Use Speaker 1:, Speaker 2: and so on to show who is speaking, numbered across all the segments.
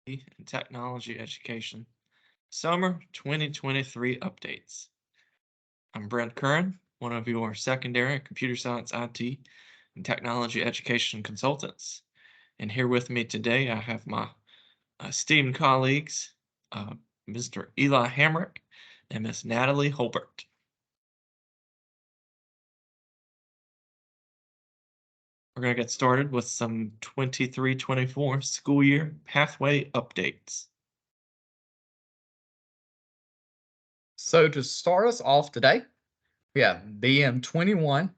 Speaker 1: and Technology Education Summer 2023 updates. I'm Brent Curran, one of your secondary computer science IT and technology education consultants. And here with me today, I have my esteemed colleagues, Mr. Eli Hamrick and Miss Natalie Holbert. We're going to get started with some 23-24 school year pathway updates.
Speaker 2: So to start us off today, we have BM21,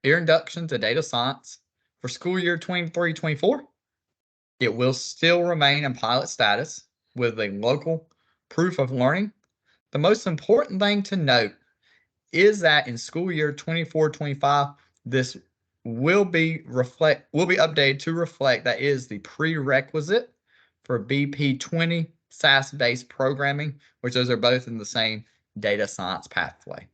Speaker 2: Introduction to Data Science for school year 23-24. It will still remain in pilot status with a local proof of learning. The most important thing to note is that in school year 24-25, this will be updated to reflect that is the prerequisite for BP20 SAS-based programming, which those are both in the same data science pathway.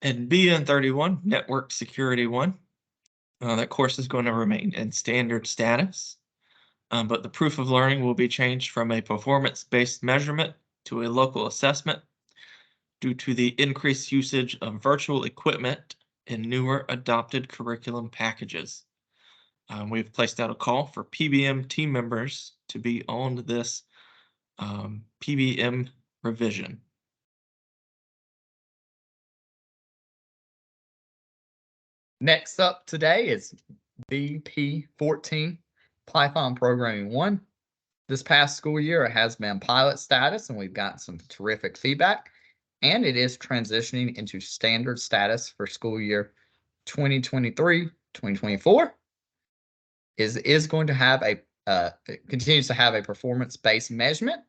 Speaker 1: And BN31, Network Security 1, that course is going to remain in standard status, but the proof of learning will be changed from a performance-based measurement to a local assessment due to the increased usage of virtual equipment in newer adopted curriculum packages. We've placed out a call for PBM team members to be on this PBM revision.
Speaker 2: Next up today is BP14, Python Programming 1. This past school year, it has been pilot status, and we've gotten some terrific feedback, and it is transitioning into standard status for school year 2023-2024. Is going to have it continues to have a performance-based measurement.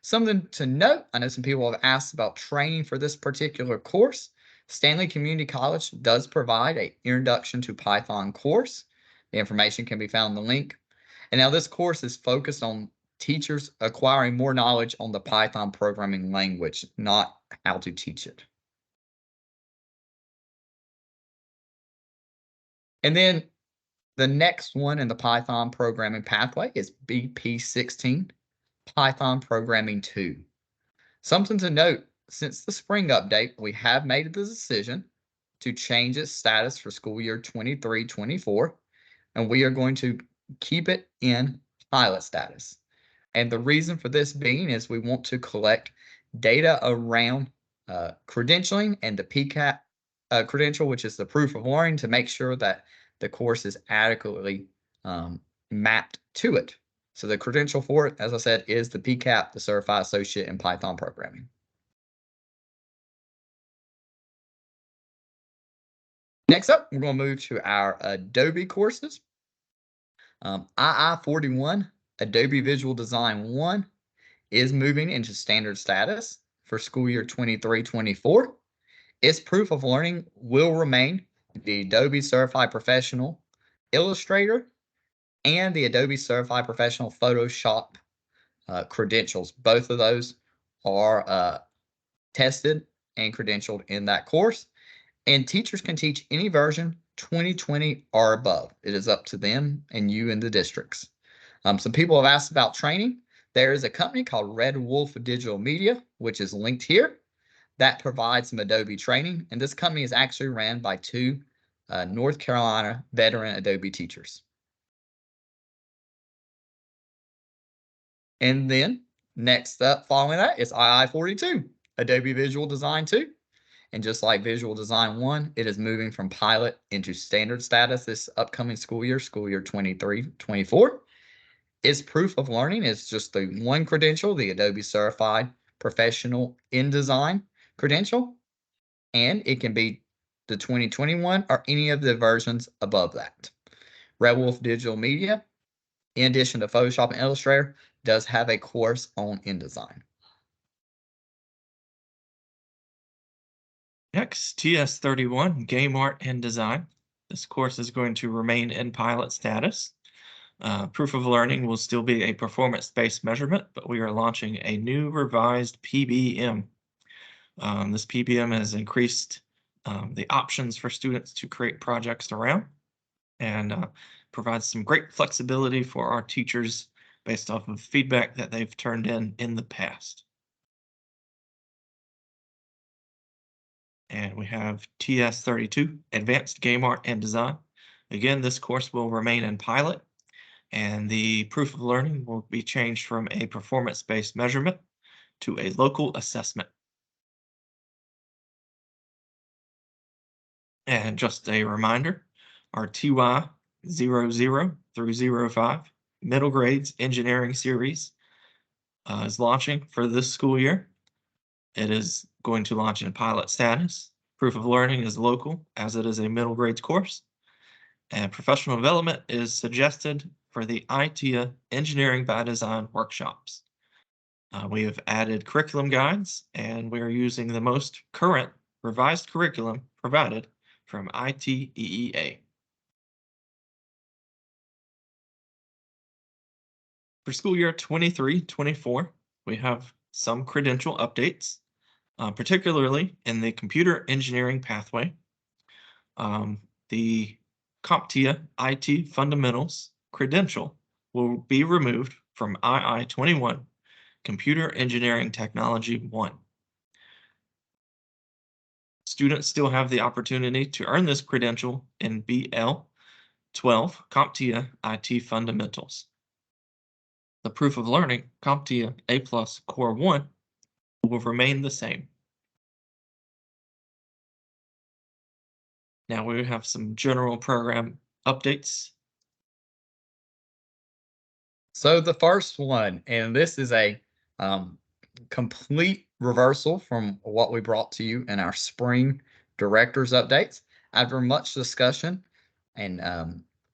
Speaker 2: Something to note, I know some people have asked about training for this particular course. Stanley Community College does provide an Introduction to Python course. The information can be found in the link. And now this course is focused on teachers acquiring more knowledge on the Python programming language, not how to teach it. And then the next one in the Python programming pathway is BP16, Python Programming 2. Something to note, since the spring update, we have made the decision to change its status for school year 23-24, and we are going to keep it in pilot status. And the reason for this being is we want to collect data around credentialing and the PCAP credential, which is the proof of learning, to make sure that the course is adequately mapped to it. So the credential for it, as I said, is the PCAP, the Certified Associate in Python Programming. Next up, we're going to move to our Adobe courses. II41, Adobe Visual Design 1, is moving into standard status for school year 23-24. Its proof of learning will remain the Adobe Certified Professional Illustrator and the Adobe Certified Professional Photoshop credentials. Both of those are tested and credentialed in that course. And teachers can teach any version 2020 or above. It is up to them and you and the districts. Some people have asked about training. There is a company called Red Wolf Digital Media, which is linked here, that provides some Adobe training. And this company is actually ran by two North Carolina veteran Adobe teachers. And then next up following that is II42, Adobe Visual Design 2. And just like Visual Design 1, it is moving from pilot into standard status this upcoming school year 23-24. Its proof of learning is just the one credential, the Adobe Certified Professional in Design credential, and it can be the 2021 or any of the versions above that. Red Wolf Digital Media, in addition to Photoshop and Illustrator, does have a course on InDesign.
Speaker 1: Next, TS31, Game Art and Design. This course is going to remain in pilot status. Proof of learning will still be a performance-based measurement, but we are launching a new revised PBM. This PBM has increased the options for students to create projects around, and provides some great flexibility for our teachers based off of feedback that they've turned in the past. And we have TS32, Advanced Game Art and Design. Again, this course will remain in pilot, and the proof of learning will be changed from a performance-based measurement to a local assessment. And just a reminder, our TY 00 through 05 middle grades engineering series is launching for this school year. It is going to launch in pilot status. Proof of learning is local, as it is a middle grades course. And professional development is suggested for the ITEA Engineering by Design workshops. We have added curriculum guides, and we are using the most current revised curriculum provided from ITEEA. For school year 23-24, we have some credential updates, particularly in the computer engineering pathway. The CompTIA IT Fundamentals credential will be removed from II-21, Computer Engineering Technology 1. Students still have the opportunity to earn this credential in BL12, CompTIA IT Fundamentals. The proof of learning, CompTIA A+ Core 1, will remain the same. Now we have some general program updates.
Speaker 2: So the first one, and this is a complete reversal from what we brought to you in our spring director's updates. After much discussion and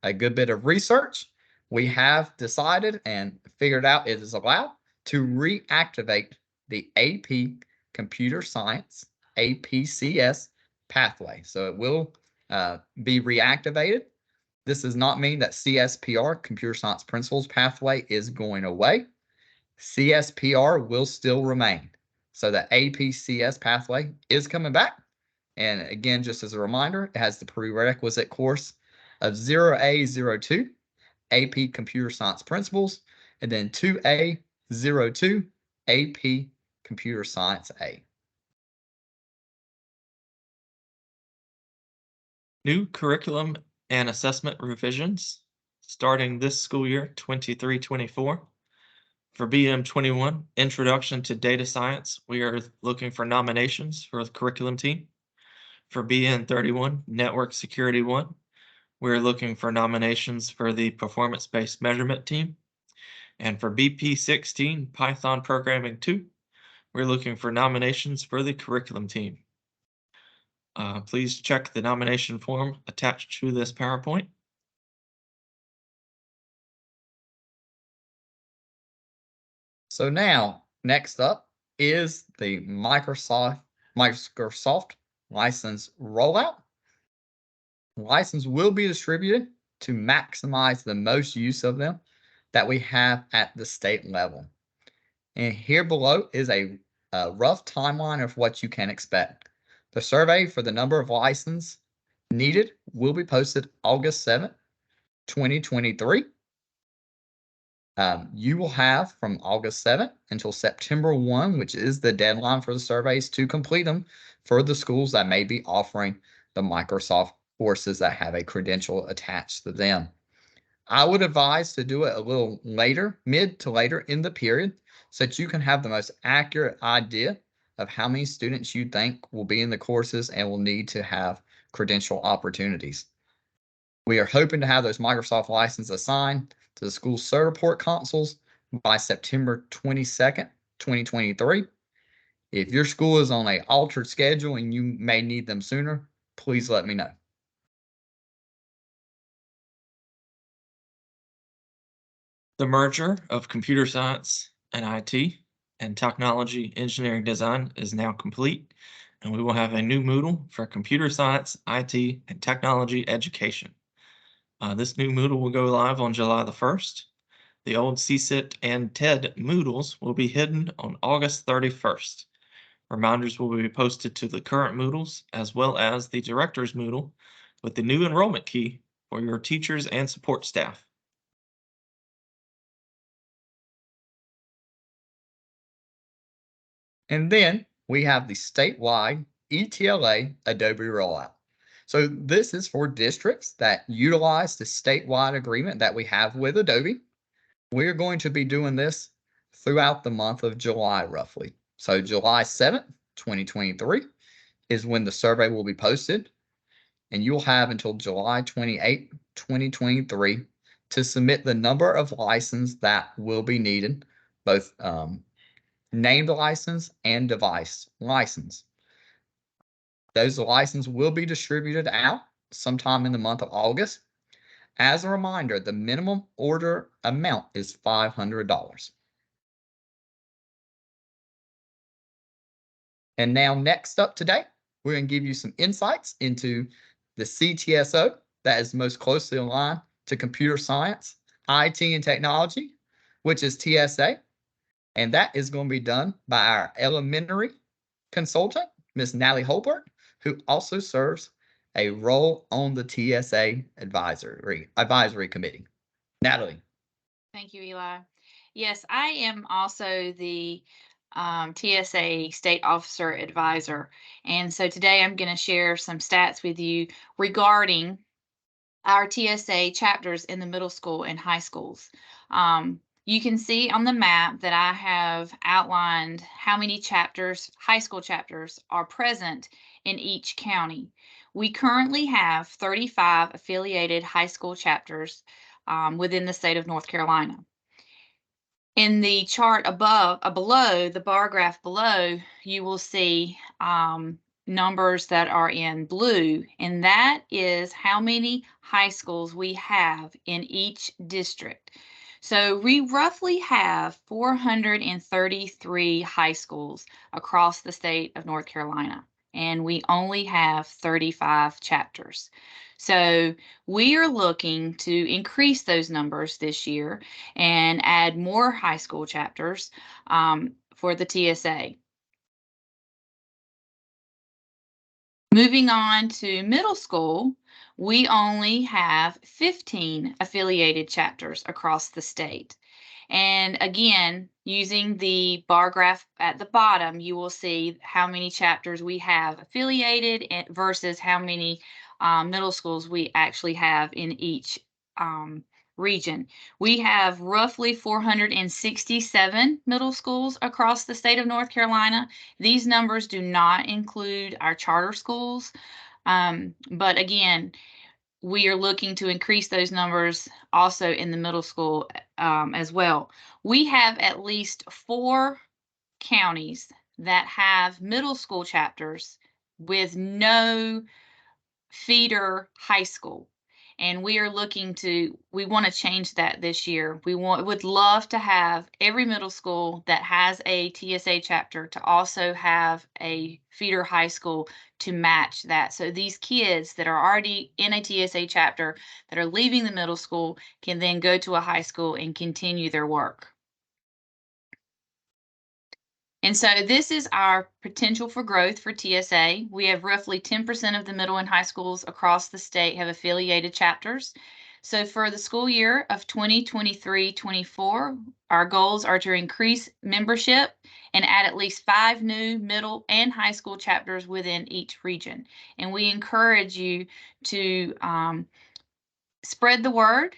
Speaker 2: a good bit of research, we have decided and figured out it is allowed to reactivate the AP Computer Science APCS pathway. So it will be reactivated. This does not mean that CSPR, Computer Science Principles pathway, is going away. CSPR will still remain. So the APCS pathway is coming back. And again, just as a reminder, it has the prerequisite course of 0A02, AP Computer Science Principles, and then 2A02, AP Computer Science A.
Speaker 1: New curriculum and assessment revisions starting this school year 23-24. For BM21, Introduction to Data Science, we are looking for nominations for the curriculum team. For BN31, Network Security 1, we're looking for nominations for the performance-based measurement team. And for BP16, Python Programming 2, we're looking for nominations for the curriculum team. Please check the nomination form attached to this PowerPoint.
Speaker 2: So now, next up is the Microsoft license rollout. License will be distributed to maximize the most use of them that we have at the state level. And here below is a rough timeline of what you can expect. The survey for the number of license needed will be posted August 7th, 2023. You will have from August 7th until September 1, which is the deadline for the surveys, to complete them for the schools that may be offering the Microsoft courses that have a credential attached to them. I would advise to do it a little later, mid to later in the period, so that you can have the most accurate idea of how many students you think will be in the courses and will need to have credential opportunities. We are hoping to have those Microsoft licenses assigned to the school Certiport consoles by September 22nd, 2023. If your school is on an altered schedule and you may need them sooner, please let me know.
Speaker 1: The merger of computer science and IT and technology engineering design is now complete, and we will have a new Moodle for computer science, IT, and technology education. This new Moodle will go live on July the 1st. The old CSITT and TED Moodles will be hidden on August 31st. Reminders will be posted to the current Moodles as well as the director's Moodle with the new enrollment key for your teachers and support staff.
Speaker 2: And then we have the statewide ETLA Adobe rollout. So this is for districts that utilize the statewide agreement that we have with Adobe. We're going to be doing this throughout the month of July, roughly. So July 7th, 2023 is when the survey will be posted, and you'll have until July 28th, 2023 to submit the number of licenses that will be needed, both named license and device license. Those licenses will be distributed out sometime in the month of August. As a reminder, the minimum order amount is $500. And now next up today, we're going to give you some insights into the CTSO that is most closely aligned to computer science, IT, and technology, which is TSA. And that is going to be done by our elementary consultant, Ms. Natalie Holbert, who also serves a role on the TSA advisory committee. Natalie.
Speaker 3: Thank you, Eli. Yes, I am also the TSA State Officer Advisor. And so today I'm going to share some stats with you regarding our TSA chapters in the middle school and high schools. You can see on the map that I have outlined how many chapters, high school chapters, are present in each county. We currently have 35 affiliated high school chapters within the state of North Carolina. In the chart below, the bar graph below, you will see numbers that are in blue, and that is how many high schools we have in each district. So we roughly have 433 high schools across the state of North Carolina, and we only have 35 chapters. So we are looking to increase those numbers this year and add more high school chapters for the TSA. Moving on to middle school, we only have 15 affiliated chapters across the state. And again, using the bar graph at the bottom, you will see how many chapters we have affiliated versus how many middle schools we actually have in each region. We have roughly 467 middle schools across the state of North Carolina. These numbers do not include our charter schools, but again, we are looking to increase those numbers also in the middle school as well. We have at least 4 counties that have middle school chapters with no feeder high school. And we want to change that this year. Would love to have every middle school that has a TSA chapter to also have a feeder high school to match that. So these kids that are already in a TSA chapter that are leaving the middle school can then go to a high school and continue their work. And so this is our potential for growth for TSA. We have roughly 10% of the middle and high schools across the state have affiliated chapters. So for the school year of 2023-24, our goals are to increase membership and add at least 5 new middle and high school chapters within each region. And we encourage you to spread the word.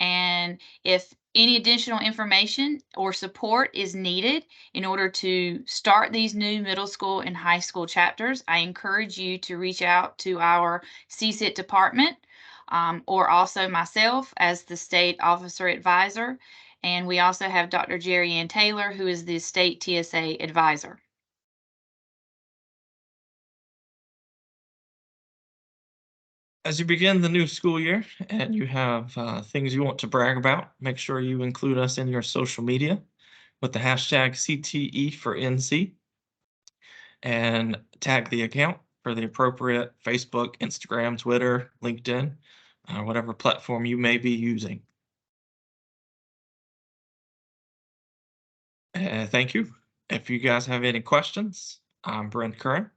Speaker 3: And if any additional information or support is needed in order to start these new middle school and high school chapters, I encourage you to reach out to our CSITT department or also myself as the state officer advisor. And we also have Dr. Jerry Ann Taylor, who is the state TSA advisor.
Speaker 1: As you begin the new school year and you have things you want to brag about, make sure you include us in your social media with the hashtag CTE for NC and tag the account for the appropriate Facebook, Instagram, Twitter, LinkedIn, whatever platform you may be using. Thank you. If you guys have any questions, I'm Brent Curran.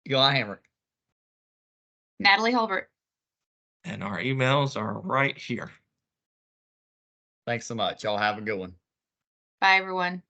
Speaker 2: Eli Hamrick.
Speaker 3: Natalie Holbert.
Speaker 1: And our emails are right here.
Speaker 2: Thanks so much. Y'all have a good one.
Speaker 3: Bye, everyone.